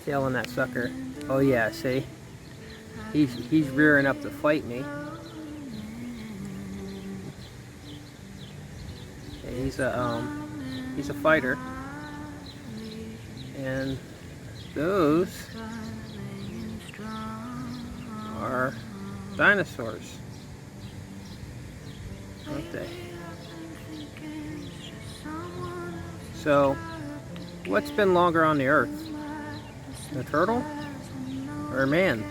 Tailing that sucker. Oh yeah, see? He's rearing up to fight me. Yeah, he's a fighter. And those are dinosaurs, aren't they? So, what's been longer on the earth? A turtle or a man?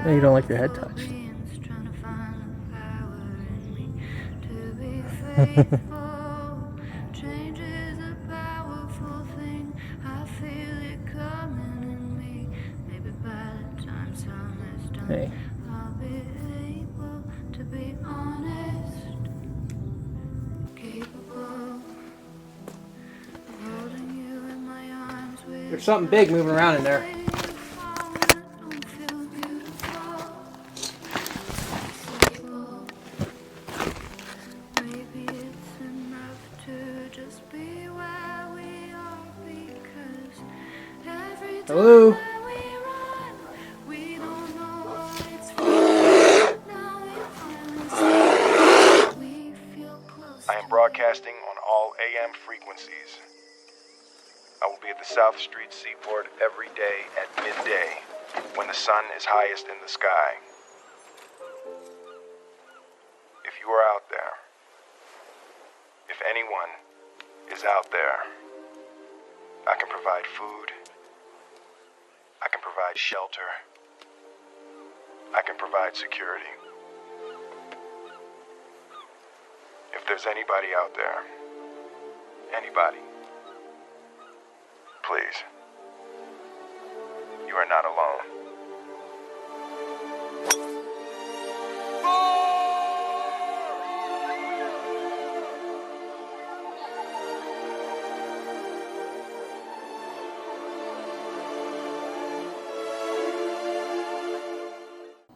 Oh, you don't like your head touched. Hey. There's something big moving around in there. Hello? I am broadcasting on all AM frequencies. I will be at the South Street Seaport every day at midday, when the sun is highest in the sky. If you are out there, if anyone is out there, I can provide food, I can provide shelter, I can provide security. If there's anybody out there, anybody, please, you are not alone.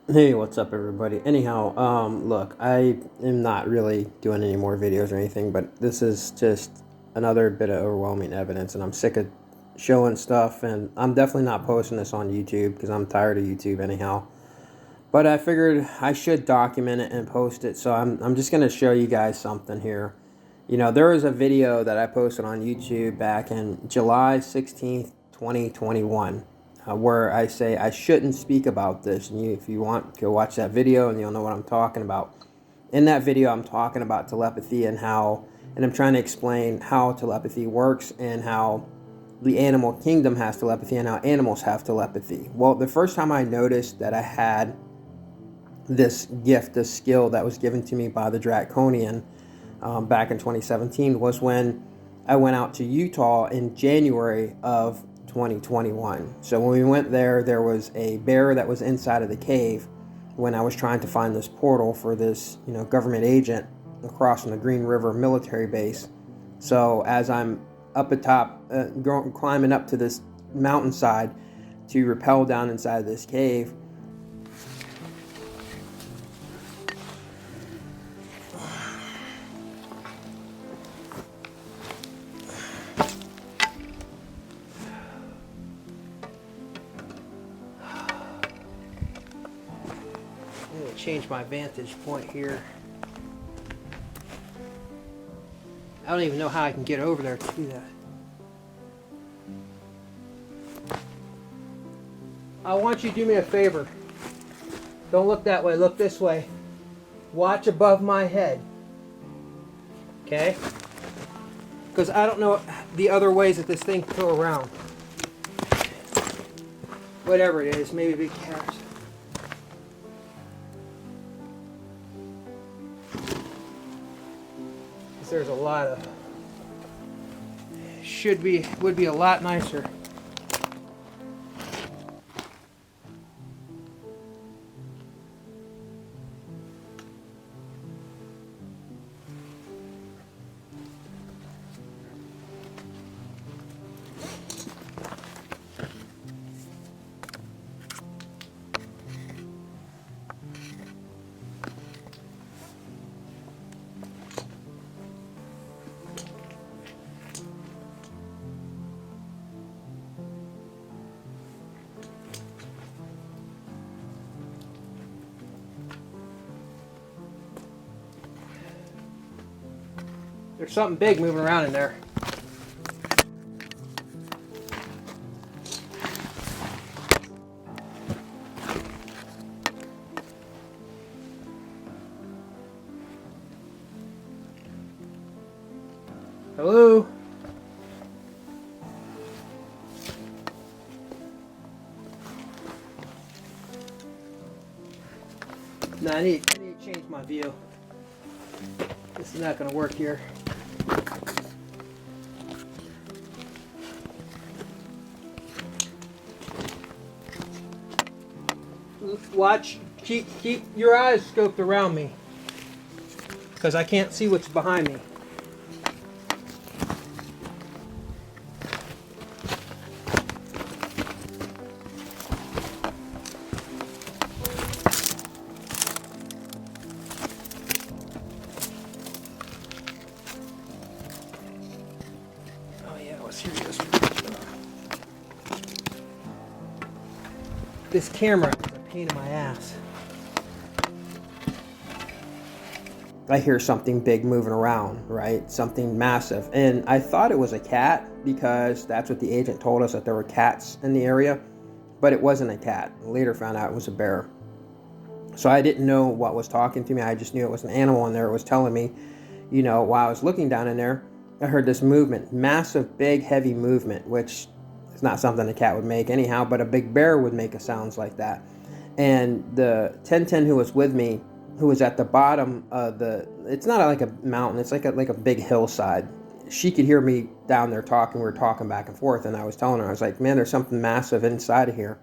Hey, what's up everybody? Anyhow, look, I am not really doing any more videos or anything, but this is just another bit of overwhelming evidence, and I'm sick of showing stuff, and I'm definitely not posting this on YouTube because I'm tired of YouTube anyhow. But I figured I should document it and post it, so I'm just going to show you guys something here. You know, there was a video that I posted on YouTube back in July 16th, 2021. Where I say I shouldn't speak about this. And if you want, go watch that video and you'll know what I'm talking about. In that video, I'm talking about telepathy and I'm trying to explain how telepathy works and how the animal kingdom has telepathy and how animals have telepathy. Well, the first time I noticed that I had this gift, this skill that was given to me by the Draconian back in 2017 was when I went out to Utah in January of 2021. So when we went there, there was a bear that was inside of the cave when I was trying to find this portal for this, government agent across from the Green River military base. So as I'm up atop, climbing up to this mountainside to rappel down inside of this cave, I'm going to change my vantage point here. I don't even know how I can get over there to do that. I want you to do me a favor. Don't look that way, look this way. Watch above my head. Okay? Because I don't know the other ways that this thing can go around. Whatever it is, maybe big cats. There's a lot of would be a lot nicer. There's something big moving around in there. Hello? No, I need to change my view. This is not going to work here. Watch, keep your eyes scoped around me, because I can't see what's behind me. Oh yeah, let's hear this. This camera is a pain in my ass. I hear something big moving around, right? Something massive. And I thought it was a cat because that's what the agent told us, that there were cats in the area. But it wasn't a cat. Later found out it was a bear. So I didn't know what was talking to me. I just knew it was an animal in there. It was telling me, you know, while I was looking down in there, I heard this movement. Massive, big, heavy movement, which is not something a cat would make anyhow, but a big bear would make a sounds like that. And the 1010 who was with me, who was at the bottom of the, it's not like a mountain, it's like a big hillside. She could hear me down there talking. We were talking back and forth, and I was telling her, I was like, man, there's something massive inside of here.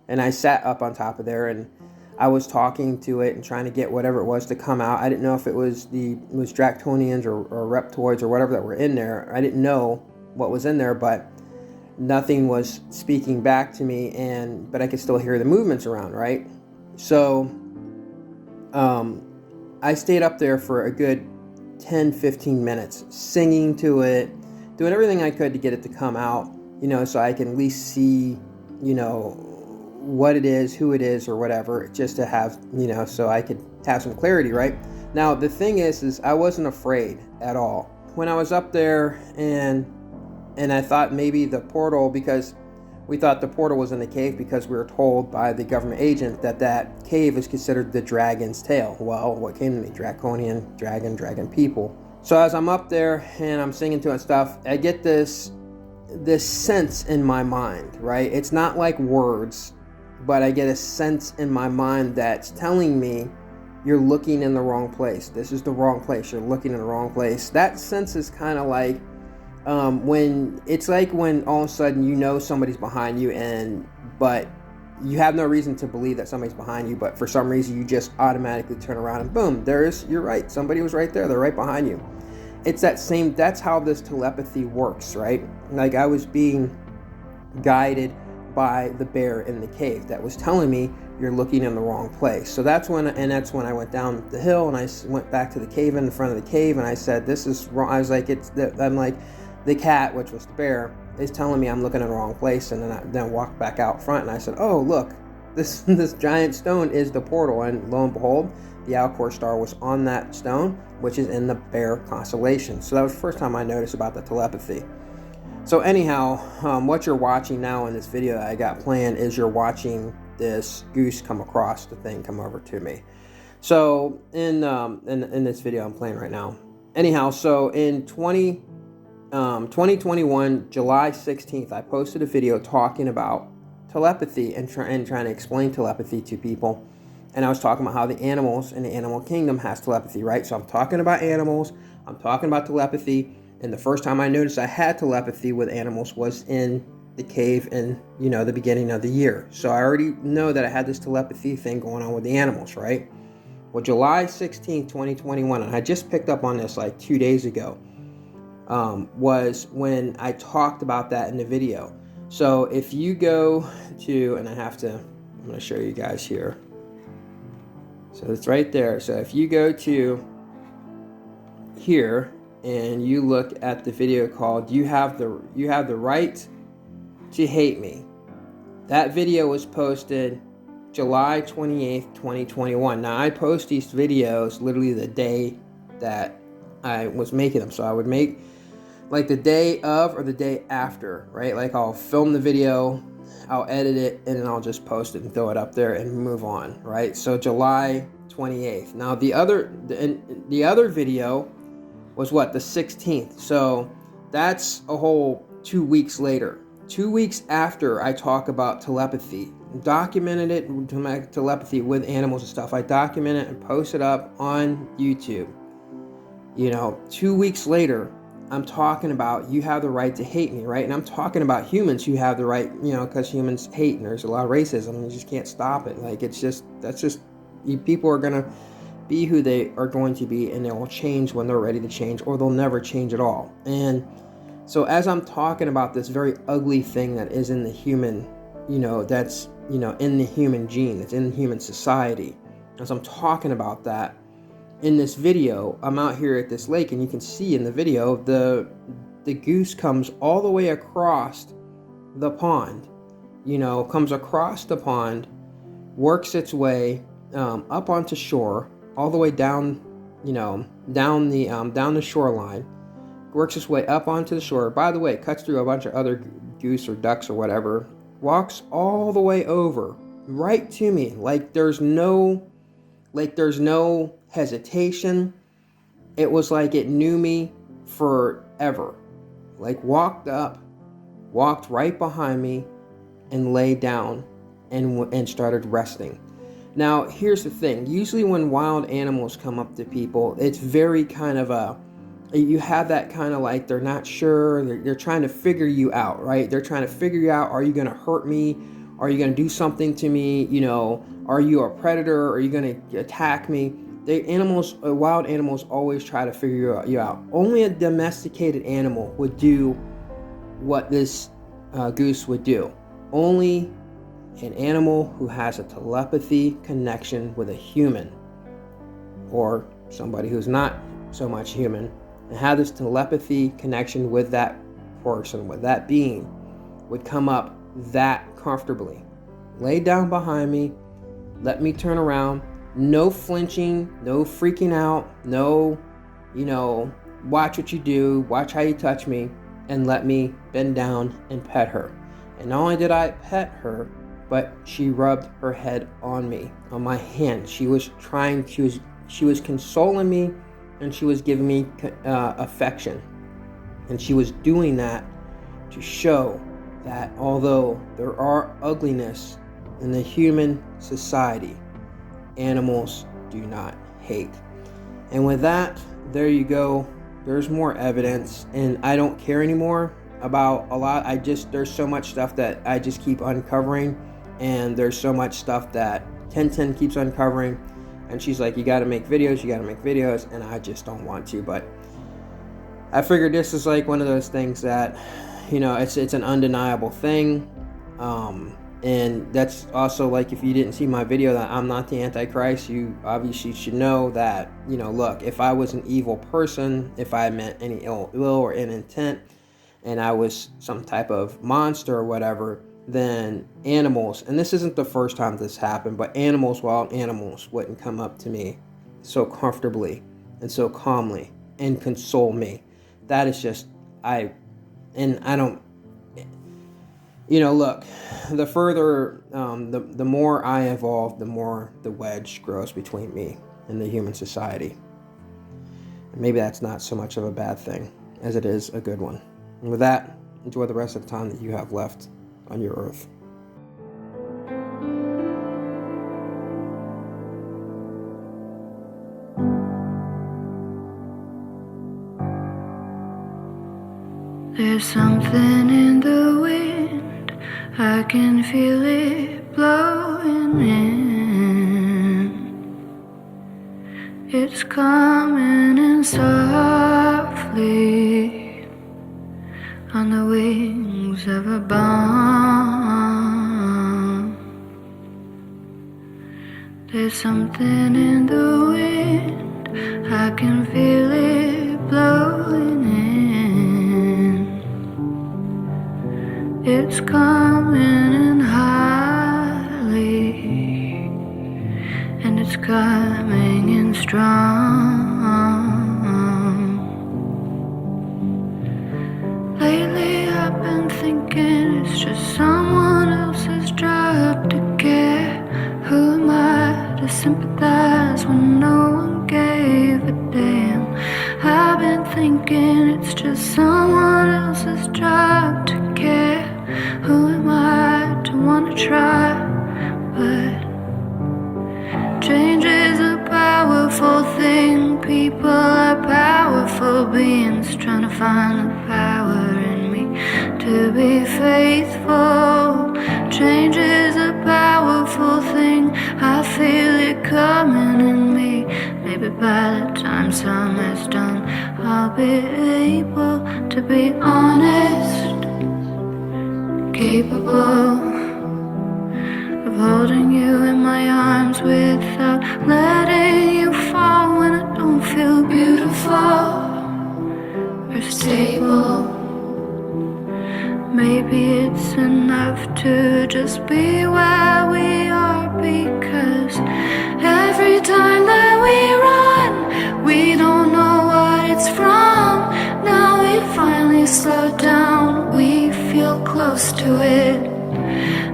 And I sat up on top of there, and I was talking to it and trying to get whatever it was to come out. I didn't know if it was Draconians or Reptoids or whatever that were in there. I didn't know what was in there, but nothing was speaking back to me, but I could still hear the movements around, right? So I stayed up there for a good 10-15 minutes, singing to it, doing everything I could to get it to come out, you know, so I can at least see, you know, what it is, who it is, or whatever, just to have, you know, so I could have some clarity, right? Now, the thing is I wasn't afraid at all. When I was up there and I thought maybe the portal, because we thought the portal was in the cave because we were told by the government agent that cave is considered the dragon's tail. Well, what came to me? Draconian, dragon people. So as I'm up there and I'm singing to it and stuff, I get this sense in my mind, right? It's not like words, but I get a sense in my mind that's telling me, you're looking in the wrong place. This is the wrong place. You're looking in the wrong place. That sense is kind of like, when all of a sudden you know somebody's behind you, but you have no reason to believe that somebody's behind you, but for some reason you just automatically turn around and boom, you're right, somebody was right there, they're right behind you. It's that's how this telepathy works, right? Like I was being guided by the bear in the cave that was telling me, you're looking in the wrong place. So that's when I went down the hill and I went back to the cave, in the front of the cave, and I said, this is wrong. I was like, the cat, which was the bear, is telling me I'm looking in the wrong place. And then I walked back out front and I said, oh, look, this giant stone is the portal. And lo and behold, the Alcor star was on that stone, which is in the bear constellation. So that was the first time I noticed about the telepathy. So anyhow, what you're watching now in this video that I got planned is you're watching this goose come across the thing, come over to me. So in this video I'm playing right now. Anyhow, so in 2021, July 16th, I posted a video talking about telepathy and trying to explain telepathy to people. And I was talking about how the animals in the animal kingdom has telepathy, right? So I'm talking about animals, I'm talking about telepathy, and the first time I noticed I had telepathy with animals was in the cave in, you know, the beginning of the year. So I already know that I had this telepathy thing going on with the animals, right? Well, July 16th, 2021, and I just picked up on this like 2 days ago, was when I talked about that in the video. So if you go to, and I'm going to show you guys here. So it's right there. So if you go to here and you look at the video called You Have the Right to Hate Me. That video was posted July 28th, 2021. Now I post these videos literally the day that I was making them. So I would make like the day of or the day after, right? Like I'll film the video, I'll edit it, and then I'll just post it and throw it up there and move on, right? So July 28th. Now the other video was what, the 16th. So that's a whole 2 weeks later. 2 weeks after I talk about telepathy, documented it, telepathy with animals and stuff. I document it and post it up on YouTube. 2 weeks later, I'm talking about you have the right to hate me, right? And I'm talking about humans who have the right, because humans hate and there's a lot of racism and you just can't stop it. Like people are gonna be who they are going to be, and they will change when they're ready to change, or they'll never change at all. And so as I'm talking about this very ugly thing that is in the human, that's, in the human gene, it's in human society, as I'm talking about that, in this video, I'm out here at this lake, and you can see in the video, the goose comes all the way across the pond, comes across the pond, works its way up onto shore, all the way down, down the shoreline, works its way up onto the shore. By the way, cuts through a bunch of other goose or ducks or whatever, walks all the way over, right to me, like there's no hesitation. It was like it knew me forever. Like walked right behind me, and lay down and started resting. Now, here's the thing. Usually when wild animals come up to people, it's very kind of you have that kind of like, they're not sure. They're trying to figure you out, right? They're trying to figure you out. Are you going to hurt me? Are you going to do something to me? Are you a predator? Are you going to attack me? Wild animals always try to figure you out. Only a domesticated animal would do what this goose would do. Only an animal who has a telepathy connection with a human, or somebody who's not so much human, and have this telepathy connection with that person, with that being, would come up that comfortably, lay down behind me, let me turn around, no flinching, no freaking out, no, watch what you do, watch how you touch me, and let me bend down and pet her. And not only did I pet her, but she rubbed her head on me, on my hand. She was consoling me, and she was giving me affection. And she was doing that to show that although there are ugliness in the human society, animals do not hate. And with that, there you go. There's more evidence, and I don't care anymore about a lot. There's so much stuff that I just keep uncovering, and there's so much stuff that 1010 keeps uncovering, and she's like, you gotta make videos, and I just don't want to. But I figured this is like one of those things that, it's an undeniable thing. And that's also like, if you didn't see my video that I'm not the Antichrist, you obviously should know that, look, if I was an evil person, if I meant any ill or in intent, and I was some type of monster or whatever, then animals, and this isn't the first time this happened, but wild animals wouldn't come up to me so comfortably and so calmly and console me. That is just, I don't, look, the further, the more I evolve, the more the wedge grows between me and the human society. And maybe that's not so much of a bad thing as it is a good one. And with that, enjoy the rest of the time that you have left on your earth. There's something in the wind, I can feel it blowing in. It's coming in softly on the wings of a bomb. There's something in the wind, I can feel it blowing in. It's coming in highly, and it's coming in strong. just someone else's job to care. Who am I to sympathize when no one gave a damn? I've been thinking it's just someone else's job to care. Who am I to wanna try? But change is a powerful thing. People are powerful beings trying to find the power in me to be faithful. Change is a powerful thing. I feel it coming in me. Maybe by the time summer's done, I'll be able to be honest, capable of holding you in my arms without letting you fall when I don't feel beautiful or stable. Maybe it's enough to just be where we are, because every time that we run, we don't know what it's from. Now we finally slow down, we feel close to it.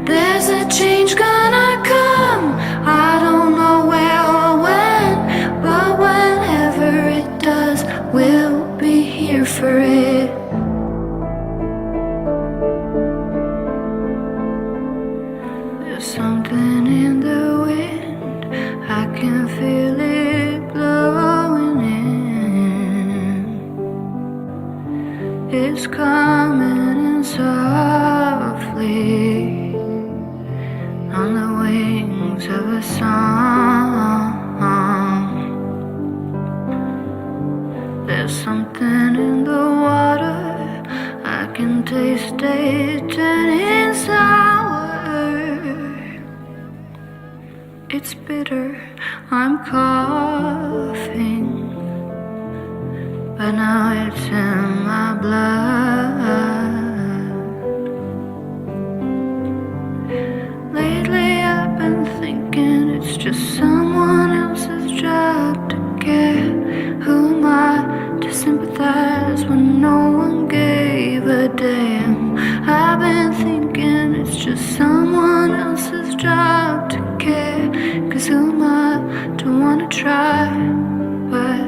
There's a change gonna come, I don't know where or when, but whenever it does, we'll be here for it. There's something in the wind, I can feel it blowing in. It's coming in softly on the wings of a song. There's something in the water, I can taste it turning sour. It's bitter, I'm coughing, but now it's in my blood. Lately I've been thinking it's just someone else's job to care. Who am I to sympathize when no one gave a damn? I've been thinking it's just someone else's job to care. Cause who am I to wanna try? But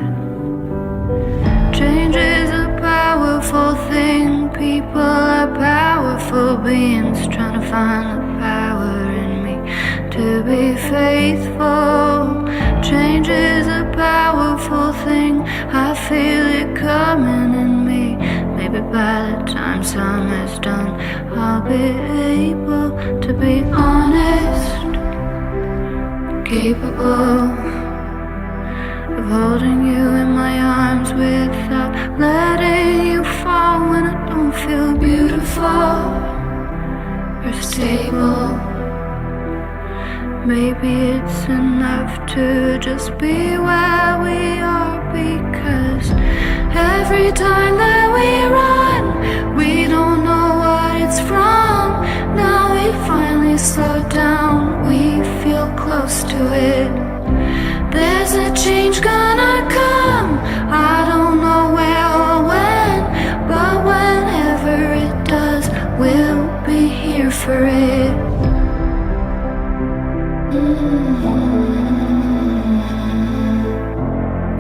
change is a powerful thing. People are powerful beings trying to find the power in me to be faithful. Change is a powerful thing. I feel it coming in me. Maybe by the time summer's done, I'll be able to be honest, capable of holding you in my arms without letting you fall when I don't feel beautiful or stable. Maybe it's enough to just be where we are, because every time that we run, we don't know what it's from. Now we finally slow down, we feel close to it. There's a change gonna come, I don't know where or when, but whenever it does, we'll be here for it.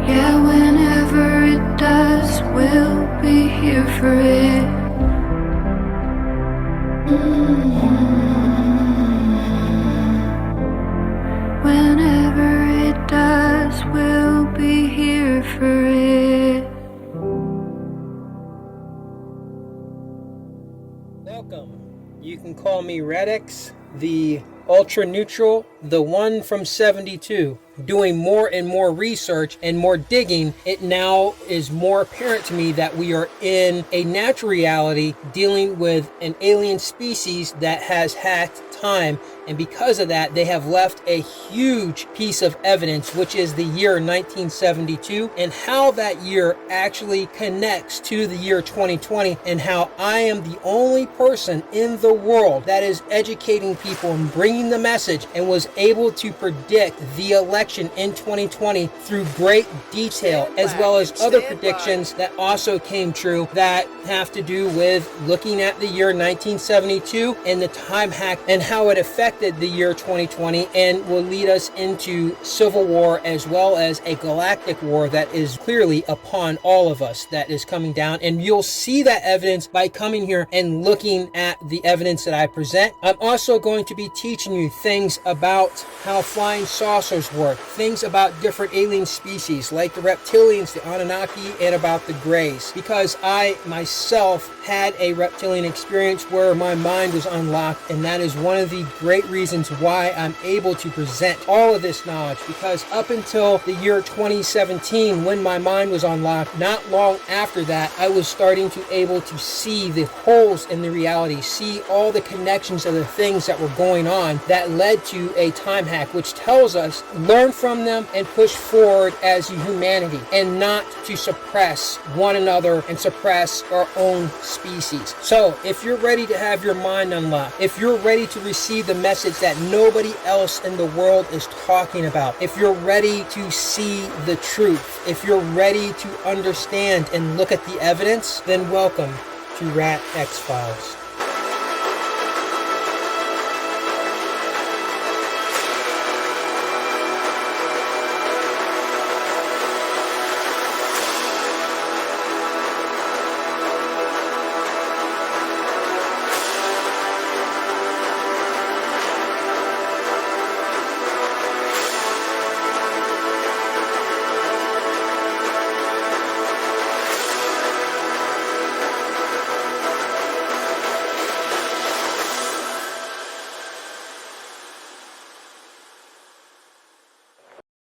Yeah, whenever it does, we'll be here for it. Whenever it does, we'll be here for it. Welcome. You can call me Radix, the ultra neutral, the one from 72. Doing more and more research and more digging, it now is more apparent to me that we are in a natural reality dealing with an alien species that has hacked time, and because of that they have left a huge piece of evidence, which is the year 1972, and how that year actually connects to the year 2020, and how I am the only person in the world that is educating people and bringing bringing the message and was able to predict the election in 2020 through great detail, as well as other predictions that also came true that have to do with looking at the year 1972 and the time hack and how it affected the year 2020 and will lead us into civil war, as well as a galactic war that is clearly upon all of us that is coming down. And you'll see that evidence by coming here and looking at the evidence that I present. I'm also going to be teaching you things about how flying saucers work, things about different alien species like the reptilians, the Anunnaki, and about the Greys, because I myself had a reptilian experience where my mind was unlocked, and that is one of the great reasons why I'm able to present all of this knowledge, because up until the year 2017, when my mind was unlocked, not long after that, I was starting to able to see the holes in the reality, see all the connections of the things that were going on that led to a time hack, which tells us learn from them and push forward as humanity, and not to suppress one another and suppress our own species. So if you're ready to have your mind unlocked, if you're ready to receive the message that nobody else in the world is talking about, if you're ready to see the truth, if you're ready to understand and look at the evidence, then welcome to Rat X Files.